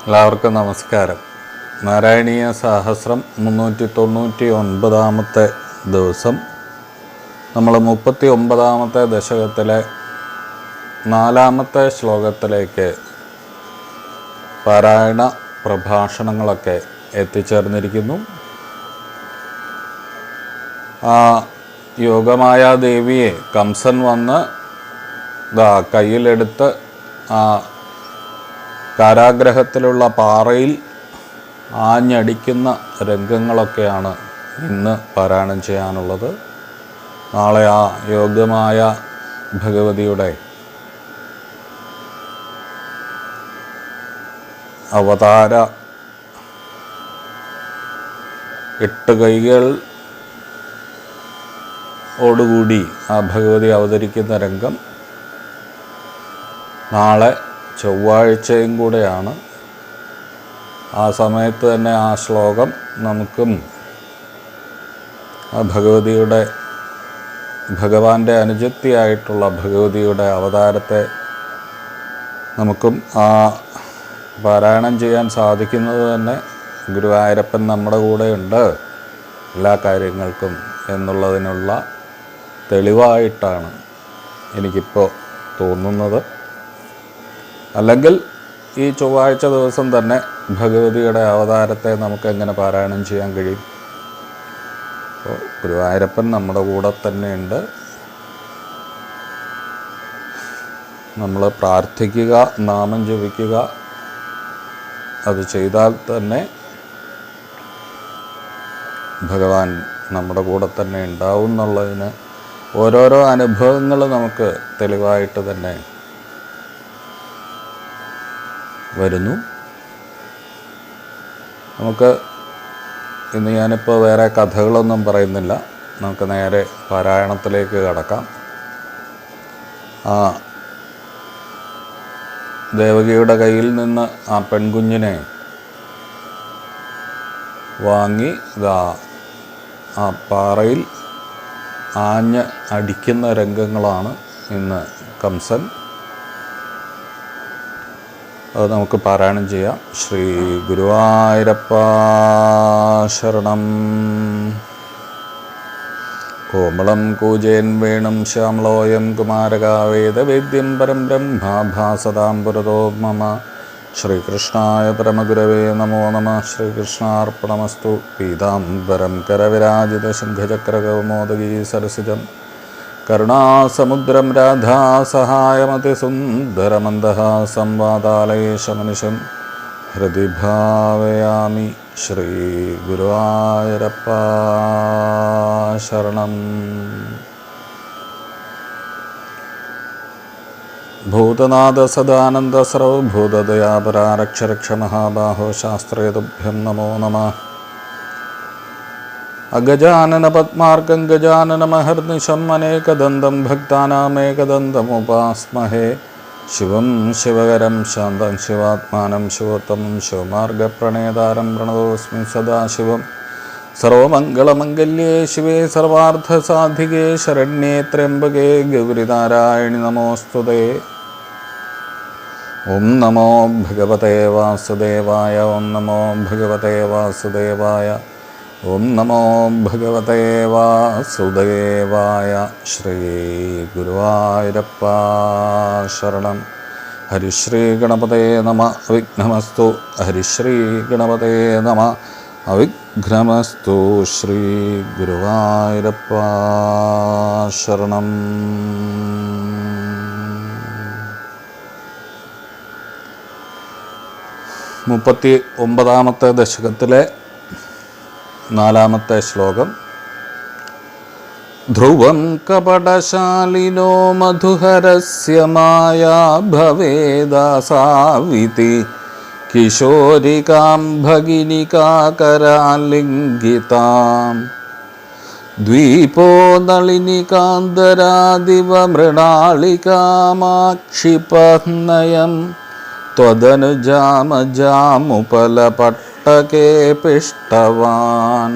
എല്ലാവർക്കും നമസ്കാരം. നാരായണീയ സഹസ്രം 399 ദിവസം. നമ്മൾ 39 ദശകത്തിലെ 4 ശ്ലോകത്തിലേക്ക് പാരായണ പ്രഭാഷണങ്ങളൊക്കെ എത്തിച്ചേർന്നിരിക്കുന്നു. ആ യോഗമായ ദേവിയെ കംസൻ വന്ന് കയ്യിലെടുത്ത് ആ കാരാഗ്രഹത്തിലുള്ള പാറയിൽ ആഞ്ഞടിക്കുന്ന രംഗങ്ങളൊക്കെയാണ് ഇന്ന് പാരായണം ചെയ്യാനുള്ളത്. നാളെ ആ യോഗ്യമായ ഭഗവതിയുടെ അവതാര 8 കൈകൾ ഓടുകൂടി ആ ഭഗവതി അവതരിക്കുന്ന രംഗം നാളെ ചൊവ്വാഴ്ചയും കൂടെയാണ്. ആ സമയത്ത് തന്നെ ആ ശ്ലോകം നമുക്കും ആ ഭഗവാന്റെ അനുജത്തിയായിട്ടുള്ള ഭഗവതിയുടെ അവതാരത്തെ നമുക്കും ആ പാരായണം ചെയ്യാൻ സാധിക്കുന്നത് തന്നെ ഗുരുവായൂരപ്പൻ നമ്മുടെ കൂടെയുണ്ട് എല്ലാ കാര്യങ്ങൾക്കും എന്നുള്ളതിനുള്ള തെളിവായിട്ടാണ് എനിക്കിപ്പോൾ തോന്നുന്നത്. അല്ലെങ്കിൽ ഈ ചൊവ്വാഴ്ച ദിവസം തന്നെ ഭഗവതിയുടെ അവതാരത്തെ നമുക്ക് എങ്ങനെ പാരായണം ചെയ്യാൻ കഴിയും? അപ്പോൾ ഗുരുവായൂരപ്പൻ നമ്മുടെ കൂടെ തന്നെയുണ്ട്. നമ്മൾ പ്രാർത്ഥിക്കുക, നാമം ജപിക്കുക, അത് ചെയ്താൽ തന്നെ ഭഗവാൻ നമ്മുടെ കൂടെ തന്നെ ഉണ്ടാവും എന്നുള്ളതിന് ഓരോരോ അനുഭവങ്ങൾ നമുക്ക് തെളിവായിട്ട് തന്നെ വരുന്നു. നമുക്ക് ഇന്ന് ഞാനിപ്പോൾ വേറെ കഥകളൊന്നും പറയുന്നില്ല, നമുക്ക് നേരെ പാരായണത്തിലേക്ക് കടക്കാം. ആ ദേവകിയുടെ കയ്യിൽ നിന്ന് ആ പെൺകുഞ്ഞിനെ വാങ്ങി ആ പാറയിൽ ആഞ്ഞ് അടിക്കുന്ന രംഗങ്ങളാണ് ഇന്ന് കംസൻ. അത് നമുക്ക് പാരായണം ചെയ്യാം. ശ്രീ ഗുരുവായൂരപ്പ ശരണം. കോമളം കൂജേൻ വേണം ശ്യാമളോയം കുമാരകാവേദവേദ്യം പരം ബ്രഹ്മാഭാസതാം പുരതോ മമ. ശ്രീകൃഷ്ണായ പരമഗുരവേ നമോ നമഃ. ശ്രീകൃഷ്ണാർപ്പണമസ്തു. പീതാംബരം കരവിരാജിത ശംഖചക്രകൗമോദഗീ സരസിജം കരുണാസമുദ്രം രാധാസഹായമതിസുന്ദരമന്ദഹാസം വാതാലയേശമനിശം ഹൃദി ഭാവയാമി. ശ്രീ ഗുരുവായൂരപ്പ ശരണം. ഭൂതനാഥ സദാനന്ദ സർവഭൂതദയാപരാരക്ഷരക്ഷ മഹാബാഹോ ശാസ്ത്രേതുഭ്യം നമോ നമഃ. അഗജാനന പത്മാർഗം ഗജാനനമഹർനിശം അനേകദന്തം ഭക്താനാമേകദന്തമുപാസ്മഹേ. ശിവം ശിവകരം ശാന്തം ശിവാത്മാനം ശിവോത്തമം ശിവമാർഗപ്രണേതാരം പ്രണതോസ്മി സദാശിവം. സർവമംഗളമംഗല്യേ ശിവേ സർവാർത്ഥസാധികേ ശരണ്യേ ത്രയംബകേ ഗൗരിനാരായണി നമോസ്തുതേ. ഓം നമോ ഭഗവതേ വാസുദേവായ. ഓം നമോ ഭഗവതേ വാസുദേവായ. ഓം നമോ ഭഗവതേ വാസുദേവായ. ശ്രീ ഗുരുവായൂരപ്പ ശരണം. ഹരിശ്രീ ഗണപതേ നമ. അവിഘ്നമസ്തു. ഹരിശ്രീ ഗണപതേ നമ. അവിഘ്നമസ്തു. ശ്രീ ഗുരുവായൂരപ്പ ശരണം. 39 ദശകത്തിലെ 4 ശ്ലോകം. ധ്രുവം കപടശാലിനോ മധുഹരസ്യ മായാ ഭവേദാസാവിതി കിശോരികാം ഭഗിനികാകരാലിംഗിതാം. ദ്വീപോ നളിനികാന്തരാദിവ മൃണാളികാമാക്ഷിപനയം ത്വദനുജാമജാമുപലപട്ടകേ പിഷ്ടവാൻ.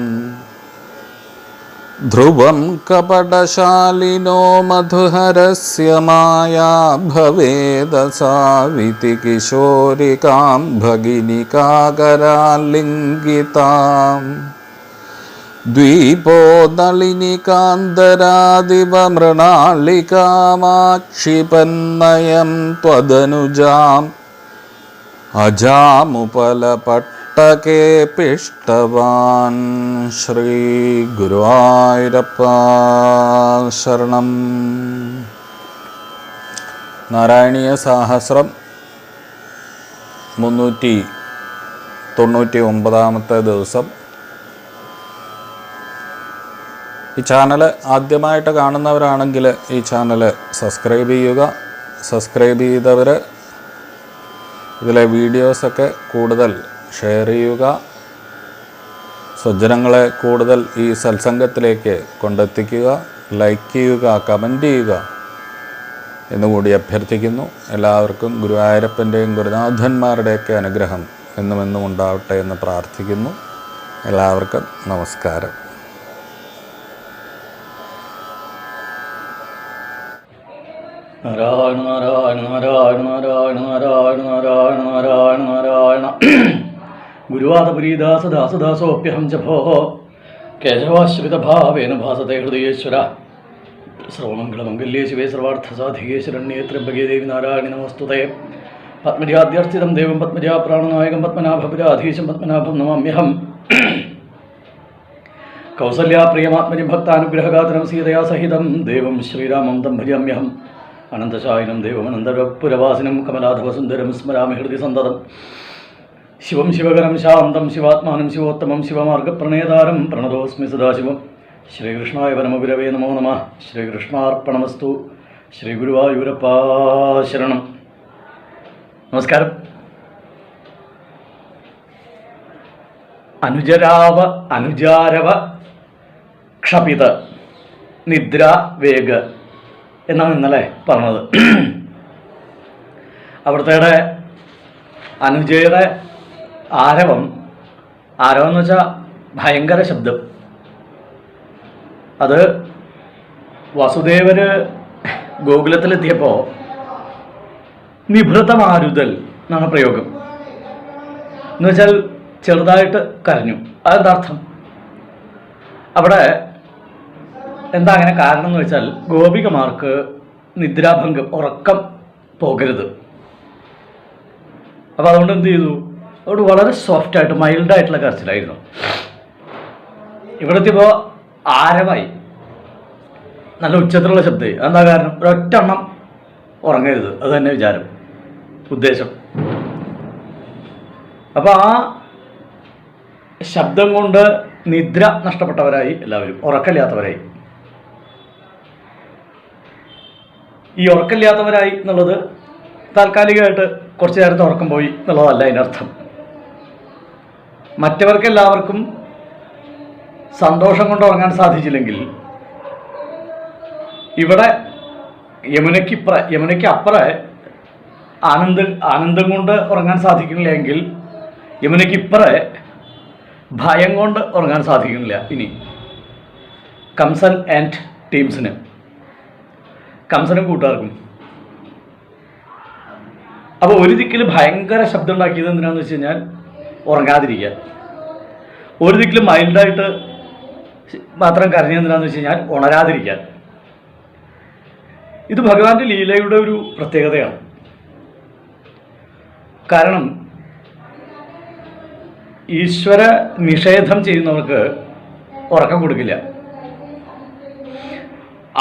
ധ്രുവം കപടശാലിനോ മധുഹരസ്യ മായാ ഭവേദ സാവിതി കിശോരികാം ഭഗിനികാകരാലിംഗിതാം ദ്വീപോദളിനികാന്തരാദിവ മൃണാളികാമാക്ഷിപന്മയം ത്വദനുജാം അജാമുപലപട്ടകേ പിഷ്ടവാൻ. ശ്രീ ഗുരുവായൂരപ്പ ശരണം. നാരായണീയ സാഹസ്രം 399 ദിവസം. ഈ ചാനൽ ആദ്യമായിട്ട് കാണുന്നവരാണെങ്കിൽ ഈ ചാനൽ സബ്സ്ക്രൈബ് ചെയ്യുക. സബ്സ്ക്രൈബ് ചെയ്തവർ ഇതിലെ വീഡിയോസൊക്കെ കൂടുതൽ ഷെയർ ചെയ്യുക. സജ്ജനങ്ങളെ കൂടുതൽ ഈ സത്സംഗത്തിലേക്ക് കൊണ്ടെത്തിക്കുക. ലൈക്ക് ചെയ്യുക, കമൻറ്റ് ചെയ്യുക എന്നുകൂടി അഭ്യർത്ഥിക്കുന്നു. എല്ലാവർക്കും ഗുരുവായൂരപ്പൻ്റെയും ഗുരുനാഥന്മാരുടെയൊക്കെ അനുഗ്രഹം എന്നും ഉണ്ടാവട്ടെ എന്ന് പ്രാർത്ഥിക്കുന്നു. എല്ലാവർക്കും നമസ്കാരം. നാരായണ നാരായണ നാരായണ നാരായണ നാരായണ നാരായണ നാരായണ നാരായണ. ഗുരുവാദപുരീദാസദാസദാസോപ്യഹം ച ഭോः കേശവാശ്രിതഭാവേന ഭാസത്തെ ഹൃദയേശ്വര. സർവമംഗളമംഗല്യേ ശിവേ സർവാർത്ഥസാധികേ ശരണ്യേ ത്രയംബകേ ദേവി നാരായണി നമസ്തുതേ. പത്മജാദ്യർച്ചിതം ദേവം പത്മജാ പ്രാണനായകം പത്മനാഭപുരാധീശം പത്മനാഭം നമാമ്യഹം. കൗസല്യാപ്രിയമാത്മജം ഭക്താനുഗ്രഹഗാതരം സീതയാ സഹിതം ദേവം ശ്രീരാമം തം ഭജാമ്യഹം. അനന്തശായിനം ദേവമനന്തപുരവാസിനം കമലാധവസുന്ദരം സ്മരാമി ഹൃദി സന്തതം. ശിവം ശിവകരം ശാന്തം ശിവാത്മാനം ശിവോത്തമം ശിവമാർഗപ്രണേതാരം പ്രണതോസ്മി സദാശിവം. ശ്രീകൃഷ്ണായ പരമഗുരവേ നമോ നമഃ. ശ്രീകൃഷ്ണാർപ്പണമസ്തു. ശ്രീ ഗുരുവായൂരപ്പ ശരണം. നമസ്കാരം. അനുജാരവ ക്ഷപിത നിദ്രാവേഗ എന്നാണ് ഇന്നലെ പറഞ്ഞത്. അവിടുത്തെ അനുജയുടെ ആരവം എന്ന് വെച്ചാൽ ഭയങ്കര ശബ്ദം. അത് വസുദേവര് ഗോകുലത്തിലെത്തിയപ്പോൾ നിഭൃതമാരുതൽ എന്നാണ് പ്രയോഗം. എന്ന് വെച്ചാൽ ചെറുതായിട്ട് കരഞ്ഞു. അതെന്താർത്ഥം? അവിടെ എന്താ അങ്ങനെ കാരണം എന്ന് വെച്ചാൽ ഗോപികമാർക്ക് നിദ്രാഭംഗം, ഉറക്കം പോകരുത്. അപ്പോൾ അതുകൊണ്ട് എന്ത് ചെയ്തു? അതുകൊണ്ട് വളരെ സോഫ്റ്റായിട്ട് മൈൽഡായിട്ടുള്ള കരച്ചിലായിരുന്നു. ഇവിടെത്തിയപ്പോൾ ആരമായി, നല്ല ഉച്ചത്തിലുള്ള ശബ്ദമായി. എന്താ കാരണം? ഒരൊറ്റ എണ്ണം ഉറങ്ങരുത്, അത് തന്നെ വിചാരം, ഉദ്ദേശം. അപ്പോൾ ആ ശബ്ദം കൊണ്ട് നിദ്ര നഷ്ടപ്പെട്ടവരായി എല്ലാവരും, ഉറക്കമില്ലാത്തവരായി. ഈ ഉറക്കമില്ലാത്തവരായി എന്നുള്ളത് താൽക്കാലികമായിട്ട് കുറച്ച് നേരത്തെ ഉറക്കം പോയി എന്നുള്ളതല്ല അതിനർത്ഥം. മറ്റവർക്കെല്ലാവർക്കും സന്തോഷം കൊണ്ട് ഉറങ്ങാൻ സാധിച്ചില്ലെങ്കിൽ ഇവിടെ യമുനയ്ക്ക് അപ്പുറേ ആനന്ദം കൊണ്ട് ഉറങ്ങാൻ സാധിക്കുന്നില്ലെങ്കിൽ യമുനയ്ക്ക് ഇപ്പുറേ ഭയം കൊണ്ട് ഉറങ്ങാൻ സാധിക്കുന്നില്ല. ഇനി കംസൻ ആൻഡ് ടീംസിന്, കംസനും കൂട്ടുകാർക്കും. അപ്പോൾ ഒരു ദിക്കിൽ ഭയങ്കര ശബ്ദം ഉണ്ടാക്കിയത് എന്തിനാണെന്ന് വെച്ച് കഴിഞ്ഞാൽ ഉറങ്ങാതിരിക്കുക. ഒരു ദിക്കിൽ മൈൽഡായിട്ട് മാത്രം കരഞ്ഞത് എന്തിനാണെന്ന് വെച്ച് കഴിഞ്ഞാൽ ഉണരാതിരിക്കാൻ. ഇത് ഭഗവാന്റെ ലീലയുടെ ഒരു പ്രത്യേകതയാണ്. കാരണം ഈശ്വര നിഷേധം ചെയ്യുന്നവർക്ക് ഉറക്കം കൊടുക്കില്ല.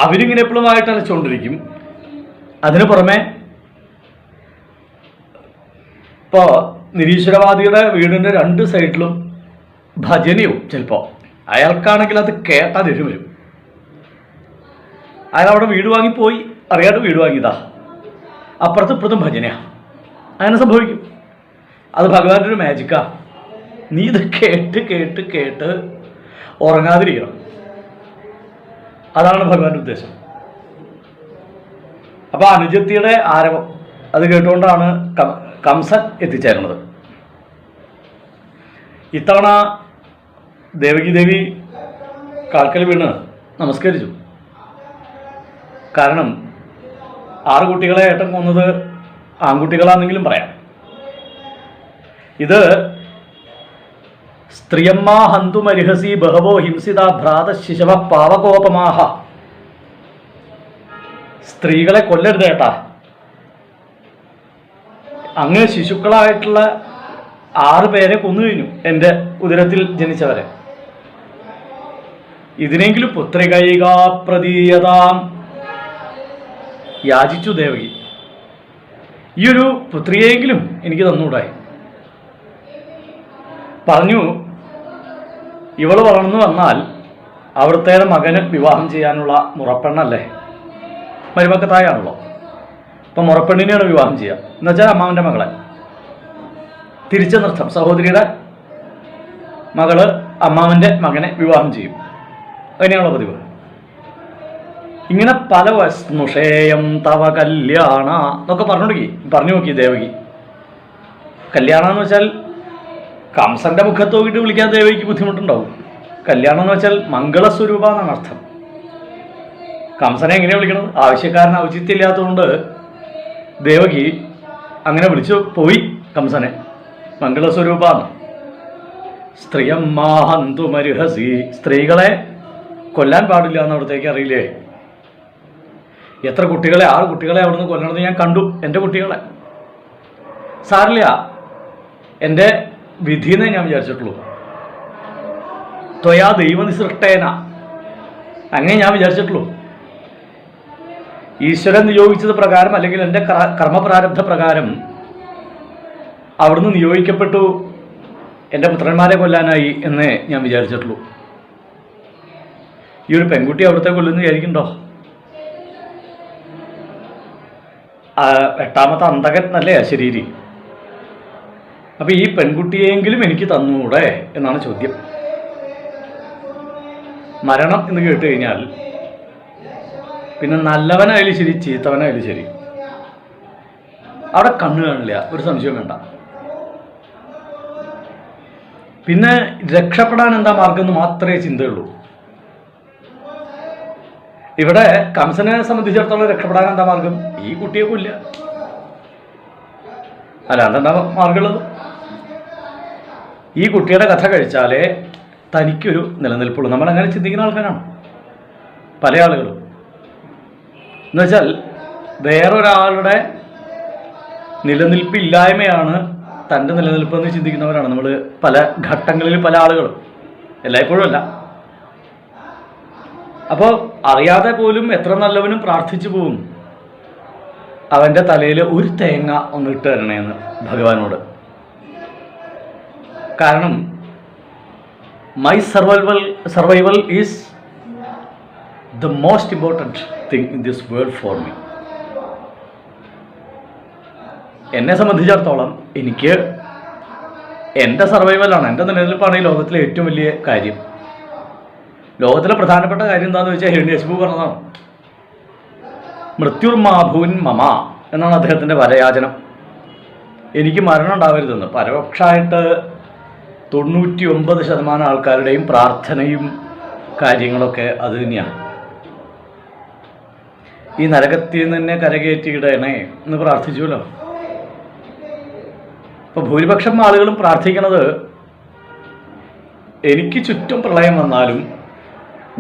അവരിങ്ങനെ എപ്പോഴുമായിട്ട് അലച്ചുകൊണ്ടിരിക്കും. അതിനു പുറമെ ഇപ്പോൾ നിരീശ്വരവാദിയുടെ വീടിൻ്റെ 2 സൈഡിലും ഭജനയും. ചിലപ്പോൾ അയാൾക്കാണെങ്കിൽ അത് കേട്ടാൽ ദേഷ്യം വരും. അയാൾ അവിടെ വീട് വാങ്ങിപ്പോയി, അറിയാണ്ട് വീട് വാങ്ങിയതാ, അപ്പുറത്തും ഇപ്പുറത്തും ഭജനയാണ്. അങ്ങനെ സംഭവിക്കും. അത് ഭഗവാന്റെ ഒരു മാജിക്കാ. നീ ഇത് കേട്ട് ഉറങ്ങാതിരിക്കണം. അതാണ് ഭഗവാന്റെ ഉദ്ദേശം. അപ്പോൾ അനുജത്തിയുടെ ആരവം അത് കേട്ടുകൊണ്ടാണ് കംസൻ എത്തിച്ചേരുന്നത്. ഇത്തവണ ദേവകി ദേവി കാൽക്കൽ വീണ് നമസ്കരിച്ചു. കാരണം 6 കുട്ടികളെ ഏട്ടൻ കൊന്നത് ആൺകുട്ടികളാണെന്നെങ്കിലും പറയാം. ഇത് സ്ത്രീയമ്മാ ഹന്തുമരിഹസി ബഹവോ ഹിംസിത ഭ്രാത ശിശവ പാവകോപമാഹ. സ്ത്രീകളെ കൊല്ലരുത് ഏട്ടാ. അങ്ങ് ശിശുക്കളായിട്ടുള്ള 6 പേരെ കൊന്നു കഴിഞ്ഞു, എൻ്റെ ഉദരത്തിൽ ജനിച്ചവരെ. ഇതിനെങ്കിലും പുത്രികൈകാ പ്രതീയതാം യാചിച്ചു ദേവകി. ഈ ഒരു പുത്രിയെങ്കിലും എനിക്ക് തന്നൂടായി. പറഞ്ഞു, ഇവള് വളർന്നു വന്നാൽ അവിടുത്തെ മകന് വിവാഹം ചെയ്യാനുള്ള മുറപ്പെണ്ണല്ലേ, മരുമക്കത്തായാണല്ലോ. അപ്പം മുറപ്പെണ്ണിനെയാണ് വിവാഹം ചെയ്യുക. എന്നുവെച്ചാൽ അമ്മാവൻ്റെ മകളെ തിരിച്ചു നിർത്തം. സഹോദരിയുടെ മകള് അമ്മാവൻ്റെ മകനെ വിവാഹം ചെയ്യും. അങ്ങനെയാണല്ലോ പതിവ്. ഇങ്ങനെ പല വസ്നുഷേയം തവ കല്യാണ എന്നൊക്കെ പറഞ്ഞു നോക്കി ദേവകി. കല്യാണം എന്ന് വെച്ചാൽ കംസന്റെ മുഖത്ത് നോക്കിയിട്ട് വിളിക്കാൻ ദേവകിക്ക് ബുദ്ധിമുട്ടുണ്ടാവും. കല്യാണം എന്ന് വെച്ചാൽ മംഗളസ്വരൂപ എന്നാണ് അർത്ഥം. കംസനെ എങ്ങനെയാണ് വിളിക്കണത്? ആവശ്യക്കാരന് ഔചിത്യമില്ലാത്തതുകൊണ്ട് ദേവകി അങ്ങനെ വിളിച്ചു പോയി കംസനെ. മംഗളസ്വരൂപാന്ന്. സ്ത്രീയമ്മാഹന്തുമരിഹസി, സ്ത്രീകളെ കൊല്ലാൻ പാടില്ല എന്ന് അവിടത്തേക്ക് അറിയില്ലേ? എത്ര കുട്ടികളെ, 6 കുട്ടികളെ അവിടുന്ന് കൊല്ലണത് ഞാൻ കണ്ടു, എൻ്റെ കുട്ടികളെ. സാറില്ല, എൻ്റെ വിധിയെന്നേ ഞാൻ വിചാരിച്ചിട്ടുള്ളൂ. ത്വയാ ദൈവനിസൃഷ്ടേന, അങ്ങനെ ഞാൻ വിചാരിച്ചിട്ടുള്ളൂ. ഈശ്വരൻ നിയോഗിച്ചത് പ്രകാരം, അല്ലെങ്കിൽ എൻ്റെ കർമ്മപ്രാരബ്ധ പ്രകാരം അവിടുന്ന് നിയോഗിക്കപ്പെട്ടു എൻ്റെ പുത്രന്മാരെ കൊല്ലാനായി എന്നേ ഞാൻ വിചാരിച്ചിട്ടുള്ളൂ. ഈ ഒരു പെൺകുട്ടി അവിടുത്തെ കൊല്ലുന്ന വിചാരിക്കണ്ടോ? 8ാമത്തെ അന്തകൻ നല്ലേ ശരീരി. അപ്പം ഈ പെൺകുട്ടിയെങ്കിലും എനിക്ക് തന്നൂടെ എന്നാണ് ചോദ്യം. മരണം എന്ന് കേട്ട് കഴിഞ്ഞാൽ പിന്നെ നല്ലവനായാലും ശരി ചീത്തവനായാലും ശരി അവിടെ കണ്ണു കാണില്ല, ഒരു സംശയം വേണ്ട. പിന്നെ രക്ഷപ്പെടാൻ എന്താ മാർഗം എന്ന് മാത്രമേ ചിന്തയുള്ളൂ. ഇവിടെ കംസനെ സംബന്ധിച്ചിടത്തോളം രക്ഷപ്പെടാൻ എന്താ മാർഗം? ഈ കുട്ടിയെ കൊല്ല, അല്ലാതെന്താ മാർഗമുള്ളത്? ഈ കുട്ടിയുടെ കഥ കഴിച്ചാലേ തനിക്കൊരു നിലനിൽപ്പുള്ളൂ. നമ്മളങ്ങനെ ചിന്തിക്കുന്ന ആൾക്കാരാണ് പല ആളുകളും. എന്നുവെച്ചാൽ വേറൊരാളുടെ നിലനിൽപ്പില്ലായ്മയാണ് തൻ്റെ നിലനിൽപ്പെന്ന് ചിന്തിക്കുന്നവരാണ് നമ്മൾ പല ഘട്ടങ്ങളിൽ, പല ആളുകളും, എല്ലായ്പ്പോഴും അല്ല. അപ്പോൾ അറിയാതെ പോലും എത്ര നല്ലവനും പ്രാർത്ഥിച്ചു പോവും, അവൻ്റെ തലയിൽ ഒരു തേങ്ങ ഒന്ന് ഇട്ട് തരണേന്ന് ഭഗവാനോട്. കാരണം my survival is the most important thing in this world for me. എന്നെ സംബന്ധിച്ചിടത്തോളം എനിക്ക് എൻ്റെ സർവൈവലാണ്, എൻ്റെ നിലനിൽപ്പാണ് ഈ ലോകത്തിലെ ഏറ്റവും വലിയ കാര്യം. ലോകത്തിലെ പ്രധാനപ്പെട്ട കാര്യം എന്താണെന്ന് വെച്ചാൽ ഹിരണ്യകശിപു പറഞ്ഞതാണ്. മൃത്യുർമാഭൂൻ മമ എന്നാണ് അദ്ദേഹത്തിൻ്റെ വരയാചനം. എനിക്ക് മരണം ഉണ്ടാവരുതെന്ന്. പരോക്ഷമായിട്ട് 99% ആൾക്കാരുടെയും പ്രാർത്ഥനയും കാര്യങ്ങളൊക്കെ അത് തന്നെയാണ്. ഈ നരകത്തിൽ നിന്ന് തന്നെ കരകയറ്റിയിടണേ എന്ന് പ്രാർത്ഥിച്ചുവല്ലോ. അപ്പോൾ ഭൂരിപക്ഷം ആളുകളും പ്രാർത്ഥിക്കുന്നത് എനിക്ക് ചുറ്റും പ്രളയം വന്നാലും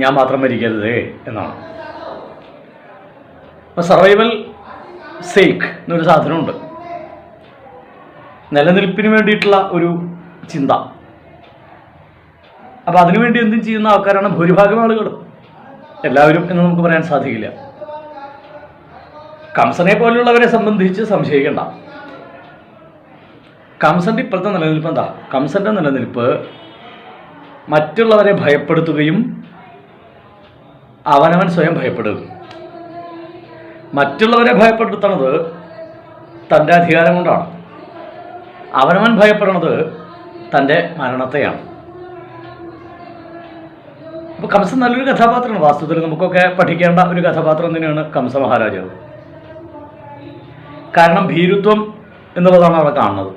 ഞാൻ മാത്രം മരിക്കരുതേ എന്നാണ്. അപ്പോൾ സർവൈവൽ സേക്ക് എന്നൊരു സാധനമുണ്ട്, നിലനിൽപ്പിന് വേണ്ടിയിട്ടുള്ള ഒരു ചിന്ത. അപ്പോൾ അതിനുവേണ്ടി എന്തും ചെയ്യുന്ന ആൾക്കാരാണ് ഭൂരിഭാഗം ആളുകളും. എല്ലാവരും എന്ന് നമുക്ക് പറയാൻ സാധിക്കില്ല. കംസനെ പോലുള്ളവരെ സംബന്ധിച്ച് സംശയിക്കേണ്ട. കംസന്റെ ഇപ്പോഴത്തെ നിലനിൽപ്പ് എന്താ? കംസന്റെ നിലനിൽപ്പ് മറ്റുള്ളവരെ ഭയപ്പെടുത്തുകയും അവനവൻ സ്വയം ഭയപ്പെടുക. മറ്റുള്ളവരെ ഭയപ്പെടുത്തുന്നത് തൻ്റെ അധികാരം കൊണ്ടാണ്. അവനവൻ ഭയപ്പെടുന്നത് തൻ്റെ മരണത്തെയാണ്. അപ്പോൾ കംസൻ നല്ലൊരു കഥാപാത്രമാണ്. വാസ്തവത്തിൽ നമുക്കൊക്കെ പഠിക്കേണ്ട ഒരു കഥാപാത്രം തന്നെയാണ് കംസ മഹാരാജാവ്. കാരണം ഭീരുത്വം എന്നുള്ളതാണ് അവിടെ കാണുന്നത്.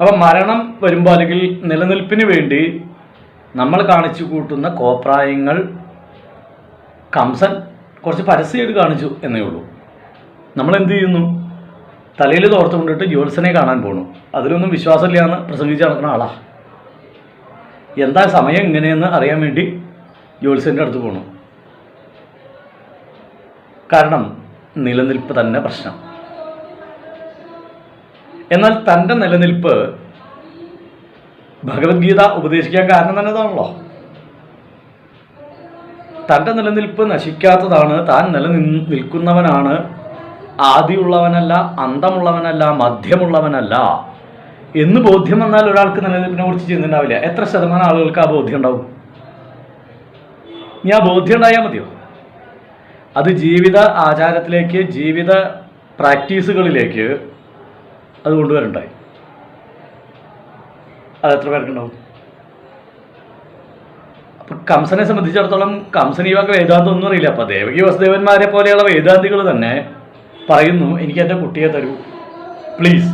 അപ്പം മരണം വരുമ്പോൾ, അല്ലെങ്കിൽ നിലനിൽപ്പിന് വേണ്ടി നമ്മൾ കാണിച്ചു കൂട്ടുന്ന കോപ്രായങ്ങൾ കംസൻ കുറച്ച് പരസ്യമായിട്ട് കാണിച്ചു എന്നേ ഉള്ളൂ. നമ്മൾ എന്ത് ചെയ്യുന്നു? തലയിൽ തോർത്ത് കൊണ്ടിട്ട് ജ്യോത്സനെ കാണാൻ പോകണു. അതിലൊന്നും വിശ്വാസമില്ല എന്ന് പ്രസംഗിച്ച് നടക്കുന്ന ആളാ. എന്താ സമയം ഇങ്ങനെയെന്ന് അറിയാൻ വേണ്ടി ജ്യോത്സ്യൻ്റെ അടുത്ത് പോകണു. കാരണം നിലനിൽപ്പ് തന്നെ പ്രശ്നം. എന്നാൽ തൻ്റെ നിലനിൽപ്പ് ഭഗവത്ഗീത ഉപദേശിക്കാൻ കാരണം തന്നെ അതാണല്ലോ. തൻ്റെ നിലനിൽപ്പ് നശിക്കാത്തതാണ്, താൻ നിൽക്കുന്നവനാണ്, ആദിയുള്ളവനല്ല, അന്തമുള്ളവനല്ല, മധ്യമുള്ളവനല്ല എന്ന് ബോധ്യം വന്നാൽ ഒരാൾക്ക് നിലനിൽപ്പിനെ കുറിച്ച് ചിന്തയുണ്ടാവില്ല. എത്ര ശതമാനം ആളുകൾക്ക് ആ ബോധ്യം ഉണ്ടാവും? ഇനി ആ ബോധ്യം ഉണ്ടായാൽ മതിയോ? അത് ജീവിത ആചാരത്തിലേക്ക്, ജീവിത പ്രാക്ടീസുകളിലേക്ക് അത് കൊണ്ടുവരണ്ടായി. അതെത്ര പേർക്കുണ്ടാവും? അപ്പം കംസനെ സംബന്ധിച്ചിടത്തോളം കംസൻ ഈ വക വേദാന്തം ഒന്നും അറിയില്ല. അപ്പം ദേവകി വസുദേവന്മാരെ പോലെയുള്ള വേദാന്തികൾ തന്നെ പറയുന്നു, എനിക്ക് എൻ്റെ കുട്ടിയെ തരൂ പ്ലീസ്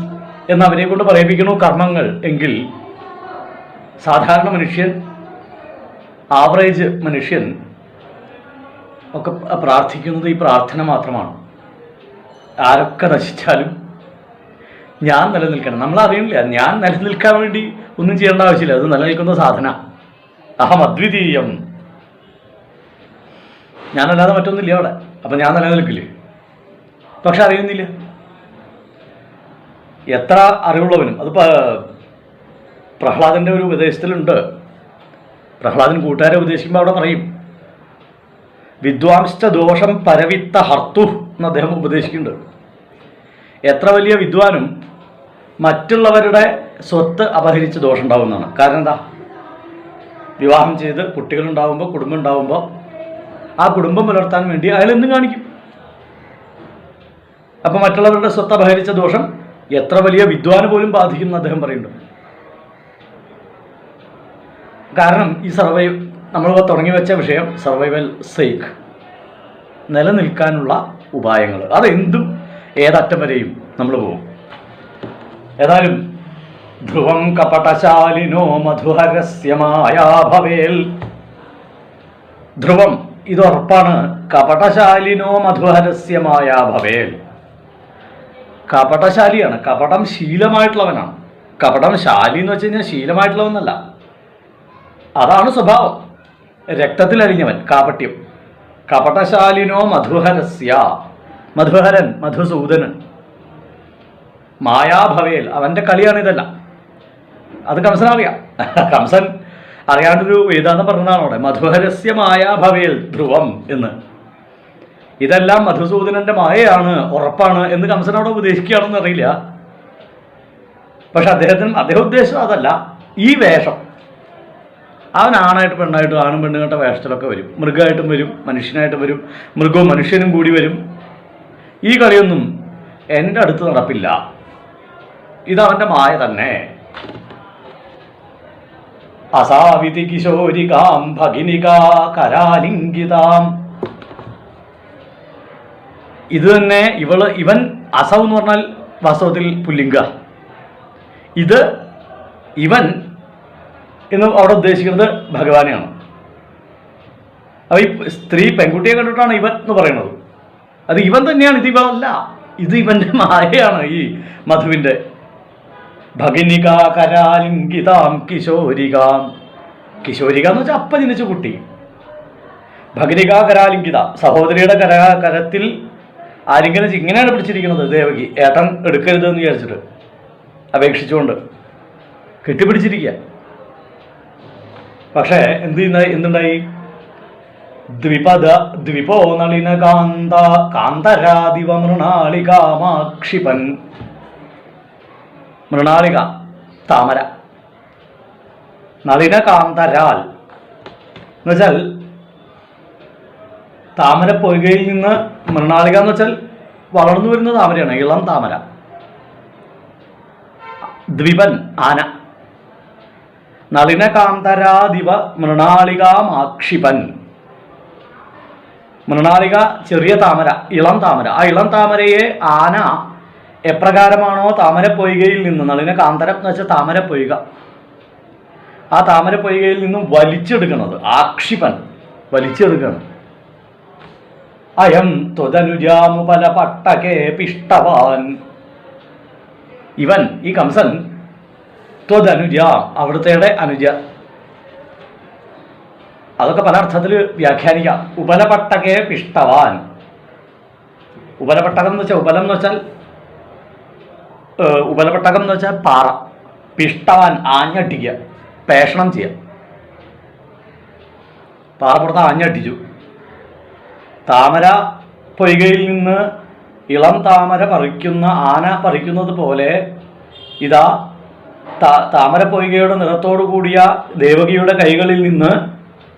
എന്ന് അവരെ കൊണ്ട് പറയിപ്പിക്കണു കർമ്മങ്ങൾ. എങ്കിൽ സാധാരണ മനുഷ്യൻ, ആവറേജ് മനുഷ്യൻ ഒക്കെ പ്രാർത്ഥിക്കുന്നത് ഈ പ്രാർത്ഥന മാത്രമാണ്. ആരൊക്കെ നശിച്ചാലും ഞാൻ നിലനിൽക്കണം. നമ്മളറിയണില്ല, ഞാൻ നിലനിൽക്കാൻ വേണ്ടി ഒന്നും ചെയ്യേണ്ട ആവശ്യമില്ല. അത് നിലനിൽക്കുന്ന സാധന. അഹം അദ്വിതീയം, ഞാനല്ലാതെ മറ്റൊന്നുമില്ല അവിടെ. അപ്പം ഞാൻ നിലനിൽക്കില്ലേ? പക്ഷെ അറിയുന്നില്ല. എത്ര അറിവുള്ളവനും, അതിപ്പോൾ പ്രഹ്ലാദൻ്റെ ഒരു ഉപദേശത്തിലുണ്ട്. പ്രഹ്ലാദൻ കൂട്ടുകാരെ ഉപദേശിക്കുമ്പോൾ അവിടെ പറയും, വിദ്വാംശ്ച ദോഷം പരവിത്ത ഹർത്തു എന്ന് അദ്ദേഹം ഉപദേശിക്കുന്നുണ്ട്. എത്ര വലിയ വിദ്വാനും മറ്റുള്ളവരുടെ സ്വത്ത് അപഹരിച്ച് ദോഷം ഉണ്ടാവുന്നതാണ്. കാരണം എന്താ? വിവാഹം ചെയ്ത് കുട്ടികളുണ്ടാവുമ്പോൾ, കുടുംബം ഉണ്ടാവുമ്പോൾ ആ കുടുംബം പുലർത്താൻ വേണ്ടി അയാൾ എന്തും കാണിക്കും. അപ്പം മറ്റുള്ളവരുടെ സ്വത്ത് അപഹരിച്ച ദോഷം എത്ര വലിയ വിദ്വാന് പോലും ബാധിക്കും എന്ന് അദ്ദേഹം പറയുന്നുണ്ട്. കാരണം ഈ നമ്മൾ തുടങ്ങി വെച്ച വിഷയം സർവൈവൽ സേക്ക്, നിലനിൽക്കാനുള്ള ഉപായങ്ങൾ, അതെന്തും ഏതറ്റം വരെയും നമ്മൾ പോകും. ഏതായാലും ധ്രുവം കപടശാലിനോ മധുഹരസ്യമായ ഭവേൽ. ധ്രുവം, ഇത് ഉറപ്പാണ്. കപടശാലിനോ മധുഹരസ്യമായ ഭവേൽ. കപടശാലിയാണ്, കപടം ശീലമായിട്ടുള്ളവനാണ്. കപടം ശാലി എന്ന് വെച്ച് കഴിഞ്ഞാൽ ശീലമായിട്ടുള്ളവനല്ല, അതാണ് സ്വഭാവം. രക്തത്തിലരിഞ്ഞവൻ, കാപട്യം. കപടശാലിനോ മധുഹരസ്യ, മധുഹരൻ, മധുസൂദനൻ. മായാഭവേൽ, അവൻ്റെ കളിയാണിതല്ല. അത് കംസൻ അറിയാം. കംസൻ അറിയാണ്ടൊരു വേദാന്തം പറഞ്ഞതാണ് അവിടെ, മധുഹരസ്യ മായാഭവേൽ ധ്രുവം എന്ന്. ഇതെല്ലാം മധുസൂദനന്റെ മായയാണ്, ഉറപ്പാണ് എന്ന് കംസൻ അവിടെ ഉപദേശിക്കുകയാണെന്ന് അറിയില്ല. പക്ഷെ അദ്ദേഹം ഉദ്ദേശം അതല്ല. ഈ വേഷം, അവൻ ആണായിട്ട് പെണ്ണായിട്ടും ആണും പെണ്ണും കേട്ട വേഷത്തിലൊക്കെ വരും. മൃഗമായിട്ടും വരും, മനുഷ്യനായിട്ടും വരും, മൃഗവും മനുഷ്യനും കൂടി വരും. ഈ കളിയൊന്നും എൻ്റെ അടുത്ത് നടപ്പില്ല. ഇതവൻ്റെ മായ തന്നെ. അസാവിതി കിശോരികാം ഭഗിനികാ കരാലിംഗിതാം. ഇത് തന്നെ ഇവൻ അസവ് എന്ന് പറഞ്ഞാൽ വാസ്തവത്തിൽ പുല്ലിംഗ. ഇത് ഇവൻ എന്ന് അവിടെ ഉദ്ദേശിക്കുന്നത് ഭഗവാനെയാണ്. അപ്പോൾ ഈ സ്ത്രീ പെൺകുട്ടിയെ കണ്ടിട്ടാണ് ഇവൻ എന്ന് പറയുന്നത്. അത് ഇവൻ തന്നെയാണ്, ഇത് ഇവളല്ല. ഇത് ഇവൻ്റെ മായയാണ്, ഈ മധുവിൻ്റെ. ഭഗിനിക കരാലിംഗിതാം കിശോരികാം. കിശോരിക എന്ന് വെച്ചാൽ അപ്പം ജനിച്ച കുട്ടി. ഭഗിനിക കരാലിംഗിത, സഹോദരിയുടെ കരത്തിൽ ആലിംഗനം ഇങ്ങനെയാണ് പിടിച്ചിരിക്കുന്നത് ദേവകി. ഏട്ടൻ എടുക്കരുതെന്ന് വിചാരിച്ചിട്ട് അപേക്ഷിച്ചുകൊണ്ട് കെട്ടിപ്പിടിച്ചിരിക്കുക. പക്ഷേ എന്തുണ്ടായി? ദ്വിപോ നളിന കാന്തരാദിവ മൃണാളികാമാക്ഷിപൻ. മൃണാളിക താമര, നളിന കാന്തരാൽ എന്ന് വെച്ചാൽ താമര പൊയ്കയിൽ നിന്ന്, മൃണാളിക എന്ന് വെച്ചാൽ വളർന്നു വരുന്ന താമരയാണ്, ഇളം താമര. ദ്വിപൻ ആന, നളിനകാന്തരാദിവ മൃണാളികാമാക്ഷിപൻ. മൃണാളിക ചെറിയ താമര, ഇളം താമര. ആ ഇളം താമരയെ ആന എപ്രകാരമാണോ താമര പൊയ്കയിൽ നിന്ന്, നളിന കാന്തരം എന്ന് വെച്ചാൽ താമര പൊയ്ക, ആ താമര പൊയ്കയിൽ നിന്നും വലിച്ചെടുക്കുന്നത്. ആക്ഷിപൻ വലിച്ചെടുക്കണം. അയം ത്വതനുജാമുപല പട്ടകേ പിഷ്ടവാൻ. ഇവൻ, ഈ കംസൻ, ത്വതനുജ, അവിടുത്തെ അനുജ. അതൊക്കെ പല അർത്ഥത്തിൽ വ്യാഖ്യാനിക്കാം. ഉപലപട്ടകേ പിഷ്ടവാൻ. ഉപലപട്ടകം എന്ന് വെച്ചാൽ, ഉപലം എന്ന് വെച്ചാൽ, ഉപലപട്ടകം എന്ന് വെച്ചാൽ പാറ. പിഷ്ടവാൻ, ആഞ്ഞട്ടിക്കുക, പേഷണം ചെയ്യുക. പാറപ്പുറത്ത് ആഞ്ഞട്ടിച്ചു. താമര പൊയ്കയിൽ നിന്ന് ഇളം താമര പറിക്കുന്ന ആന പറിക്കുന്നത് പോലെ ഇതാ താമര പൊയ്കയുടെ നിറത്തോടു കൂടിയ ദേവകിയുടെ കൈകളിൽ നിന്ന്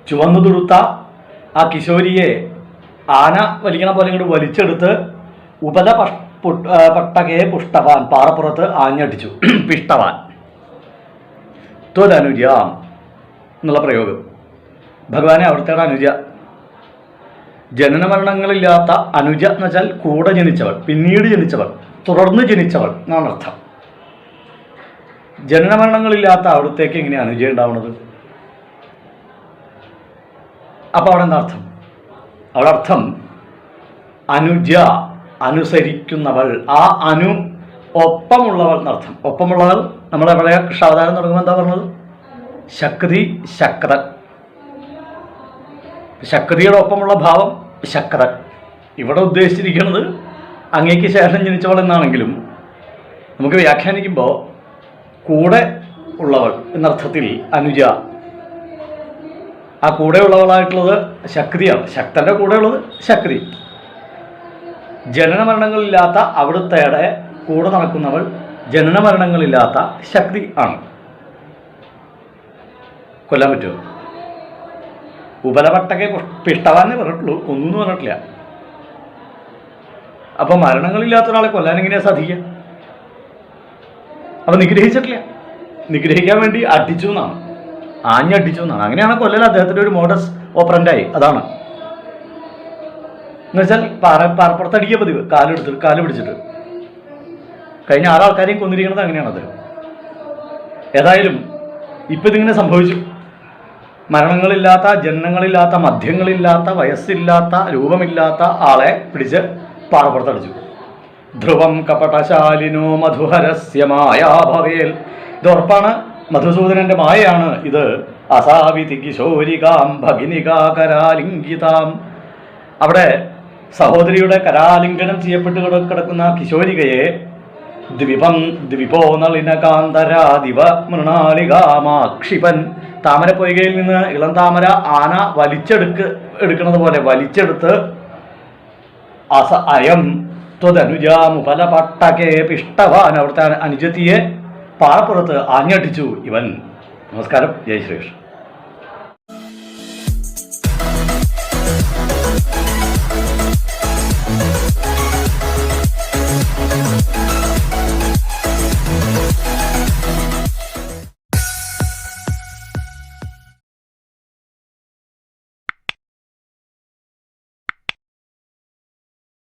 ചുവന്നു തുടുത്ത ആ കിശോരിയെ ആന വലിക്കണ പോലെ ഇങ്ങോട്ട് വലിച്ചെടുത്ത് ഉപല പട്ടകയെ പുഷ്ടവാൻ, പാറപ്പുറത്ത് ആഞ്ഞടിച്ചു. പിഷ്ടവാൻ ത്വതനുജ എന്നുള്ള പ്രയോഗം. ഭഗവാനെ അവിടുത്തെ അനുജ. ജനനമരണങ്ങളില്ലാത്ത അനുജ എന്ന് വെച്ചാൽ കൂടെ ജനിച്ചവൾ, പിന്നീട് ജനിച്ചവൾ, തുടർന്ന് ജനിച്ചവൾ എന്നാണ് അർത്ഥം. ജനനമരണങ്ങളില്ലാത്ത അവിടത്തേക്ക് എങ്ങനെയാണ് അനുജ ഉണ്ടാവുന്നത്? അപ്പോൾ അവിടെ എന്താ അർത്ഥം? അവിടെ അർത്ഥം അനുജ, അനുസരിക്കുന്നവൾ, ആ അനു ഒപ്പമുള്ളവൾ എന്നർത്ഥം. ഒപ്പമുള്ളവൾ നമ്മുടെ പഴയ കൃഷ്ണാവതാരം തുടങ്ങുമ്പോൾ എന്താ പറഞ്ഞത്? ശക്തി, ശക്തൻ. ശക്തിയുടെ ഒപ്പമുള്ള ഭാവം ശക്തൻ. ഇവിടെ ഉദ്ദേശിച്ചിരിക്കുന്നത് അങ്ങേക്ക് ശേഷം ജനിച്ചവൾ എന്നാണെങ്കിലും നമുക്ക് വ്യാഖ്യാനിക്കുമ്പോൾ കൂടെ ഉള്ളവൾ എന്നർത്ഥത്തിൽ അനുജ. ആ കൂടെയുള്ളവളായിട്ടുള്ളത് ശക്തിയാണ്. ശക്തന്റെ കൂടെയുള്ളത് ശക്തി. ജനനമരണങ്ങളില്ലാത്ത അവിടുത്തെ കൂടെ നടക്കുന്നവൾ ജനനമരണങ്ങളില്ലാത്ത ശക്തി ആണ്. കൊല്ലാൻ പറ്റുമോ? ഉപലപട്ടകെ പിഷ്ടവാനെ പറഞ്ഞിട്ടുള്ളൂ, ഒന്നും പറഞ്ഞിട്ടില്ല. അപ്പൊ മരണങ്ങളില്ലാത്ത ഒരാളെ കൊല്ലാൻ എങ്ങനെയാ സാധിക്കുക? അപ്പൊ നിഗ്രഹിച്ചിട്ടില്ല. നിഗ്രഹിക്കാൻ വേണ്ടി അടിച്ചു എന്നാണ്, ആഞ്ഞടിച്ചു എന്നാണ്. അങ്ങനെയാണ് കൊല്ലൽ അദ്ദേഹത്തിന്റെ ഒരു മോഡസ് ഓപ്പറന്റായി. അതാണ് എന്നുവെച്ചാൽ പാറപ്പുറത്തടിക്കുക പതിവ്, കാല് പിടിച്ചിട്ട്. കഴിഞ്ഞ 6 ആൾക്കാരെയും കൊന്നിരിക്കുന്നത് അങ്ങനെയാണത്. ഏതായാലും ഇപ്പം ഇതിങ്ങനെ സംഭവിച്ചു. മരണങ്ങളില്ലാത്ത, ജനനങ്ങളില്ലാത്ത, മദ്യങ്ങളില്ലാത്ത, വയസ്സില്ലാത്ത, രൂപമില്ലാത്ത ആളെ പിടിച്ച് പാറപ്പുറത്തടിച്ചു. ധ്രുവം കപടശാലിനോ മധുഹരസ്യ മായാഭവേൽ. ഇത് ഉറപ്പാണ്, മധുസൂദനന്റെ മായയാണ് ഇത്. അസാവിതി കിശോരികാം ഭഗിനികാകരാലിംഗിതാം. അവിടെ സഹോദരിയുടെ കരാലിംഗനം ചെയ്യപ്പെട്ട് കിടക്കുന്ന കിശോരികയെ ദ്വിപോ നളിനകാന്തരാദിവ മൃണാളികാമാക്ഷിപൻ. താമരപ്പൊയ്കയിൽ നിന്ന് ഇളം താമര ആന എടുക്കുന്നത് പോലെ വലിച്ചെടുത്ത് അയം ത്വതനുജാമുപലപട്ടകേ പിഷ്ടവാൻ, അവിടുത്തെ അനുജത്തിയെ പാറപ്പുറത്ത് ആഞ്ഞടിച്ചു ഇവൻ. നമസ്കാരം. ജയ് ശ്രീകൃഷ്ണൻ.